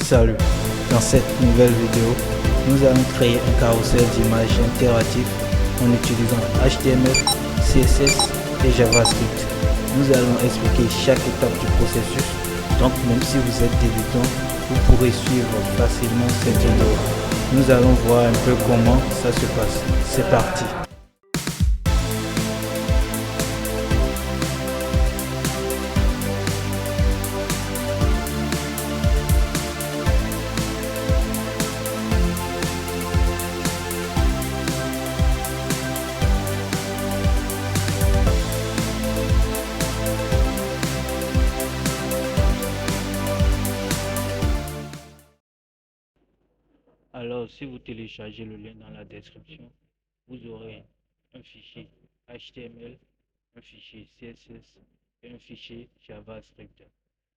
Salut, dans cette nouvelle vidéo, nous allons créer un carrousel d'images interactif en utilisant HTML, CSS et JavaScript. Nous allons expliquer chaque étape du processus, donc même si vous êtes débutant, vous pourrez suivre facilement cette vidéo. Nous allons voir un peu comment ça se passe. C'est parti! Alors, si vous téléchargez le lien dans la description, vous aurez un fichier HTML, un fichier CSS et un fichier JavaScript.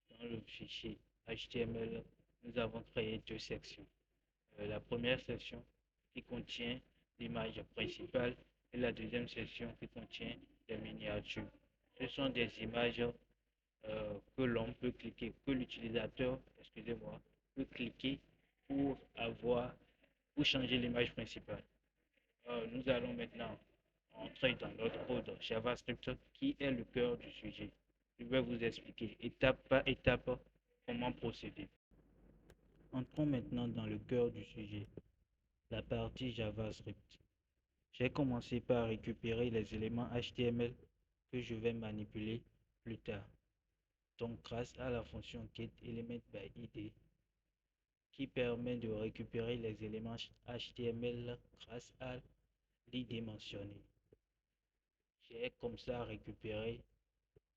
Dans le fichier HTML, nous avons créé deux sections. La première section qui contient l'image principale et la deuxième section qui contient les miniatures. Ce sont des images que l'on peut cliquer, que l'utilisateur, excusez-moi, peut cliquer pour changer l'image principale. Nous allons maintenant entrer dans notre code JavaScript qui est le cœur du sujet. Je vais vous expliquer étape par étape comment procéder. Entrons maintenant dans le cœur du sujet, la partie JavaScript. J'ai commencé par récupérer les éléments HTML que je vais manipuler plus tard. Donc grâce à la fonction getElementById qui permet de récupérer les éléments HTML grâce à l'id mentionné. J'ai comme ça récupéré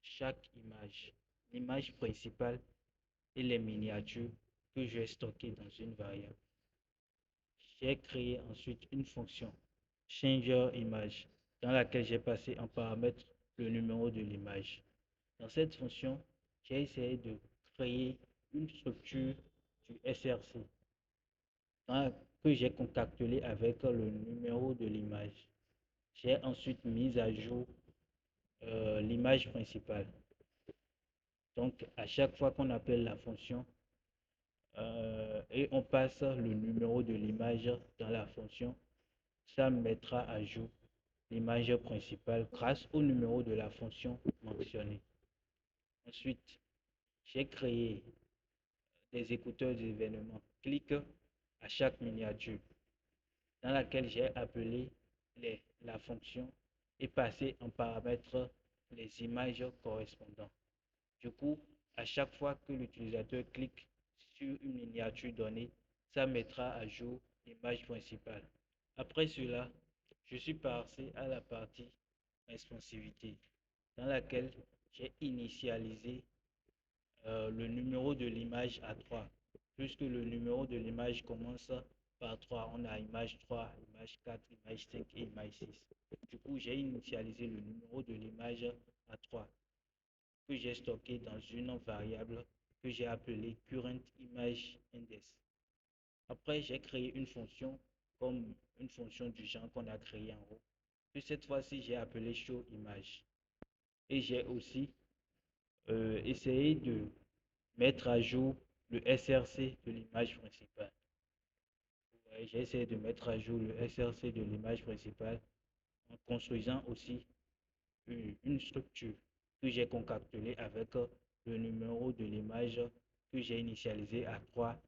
chaque image, l'image principale et les miniatures que je vais stocker dans une variable. J'ai créé ensuite une fonction changerImage dans laquelle j'ai passé en paramètre le numéro de l'image. Dans cette fonction, j'ai essayé de créer une structure du SRC que j'ai concatélé avec le numéro de l'image. J'ai ensuite mis à jour l'image principale. Donc, à chaque fois qu'on appelle la fonction et on passe le numéro de l'image dans la fonction, ça mettra à jour l'image principale grâce au numéro de la fonction mentionnée. Ensuite, j'ai créé des écouteurs d'événements. Clique à chaque miniature dans laquelle j'ai appelé la fonction et passé en paramètre les images correspondantes. Du coup, à chaque fois que l'utilisateur clique sur une miniature donnée, ça mettra à jour l'image principale. Après cela, je suis passé à la partie responsivité dans laquelle j'ai initialisé le numéro de l'image à 3, puisque le numéro de l'image commence par 3. On a image 3, image 4, image 5 et image 6. Du coup, j'ai initialisé le numéro de l'image à 3 que j'ai stocké dans une variable que j'ai appelée currentImageIndex. Après, j'ai créé une fonction comme une fonction du genre qu'on a créé en haut. Puis cette fois-ci, j'ai appelé showImage. Et j'ai aussi essayé de mettre à jour le SRC de l'image principale. J'ai essayé de mettre à jour le SRC de l'image principale en construisant aussi une structure que j'ai concatélée avec le numéro de l'image que j'ai initialisé à 3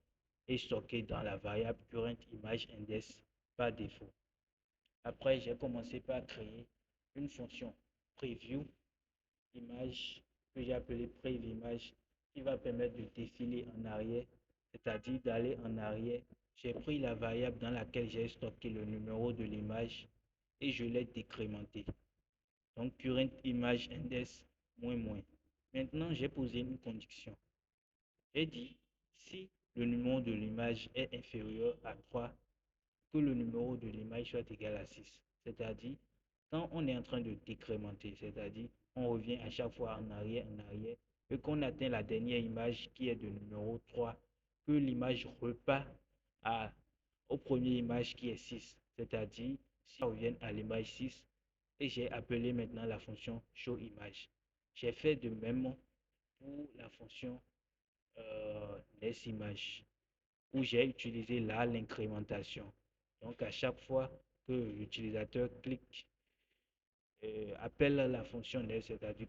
et stocké dans la variable currentImageIndex par défaut. Après, j'ai commencé par créer une fonction preview image que j'ai appelée prevImage qui va permettre de défiler en arrière, c'est-à-dire d'aller en arrière. J'ai pris la variable dans laquelle j'ai stocké le numéro de l'image et je l'ai décrémenté. Donc currentImageIndex moins moins. Maintenant, j'ai posé une condition. J'ai dit si le numéro de l'image est inférieur à 3, que le numéro de l'image soit égal à 6. C'est-à-dire, quand on est en train de décrémenter, c'est-à-dire on revient à chaque fois en arrière, et qu'on atteint la dernière image qui est de numéro 3, que l'image repart au premier image qui est 6. C'est-à-dire, si on revient à l'image 6, et j'ai appelé maintenant la fonction showImage. J'ai fait de même pour la fonction lesImage. où j'ai utilisé là l'incrémentation. Donc, à chaque fois que l'utilisateur clique, appelle la fonction NES, c'est-à-dire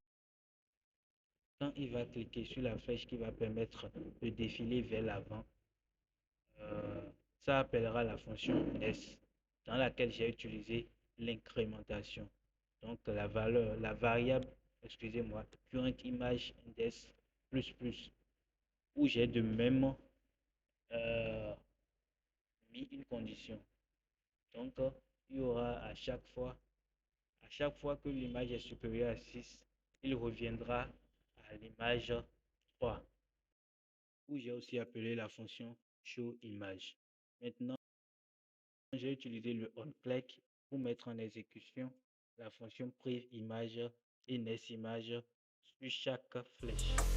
quand il va cliquer sur la flèche qui va permettre de défiler vers l'avant, euh, ça appellera la fonction NES dans laquelle j'ai utilisé l'incrémentation. Donc la variable, excusez-moi, current image index plus plus, où j'ai de même euh, mis une condition. Donc il y aura à chaque fois que l'image est supérieure à 6, il reviendra à l'image 3, où j'ai aussi appelé la fonction show image. Maintenant, j'ai utilisé le onClick pour mettre en exécution la fonction prive image et NES image sur chaque flèche.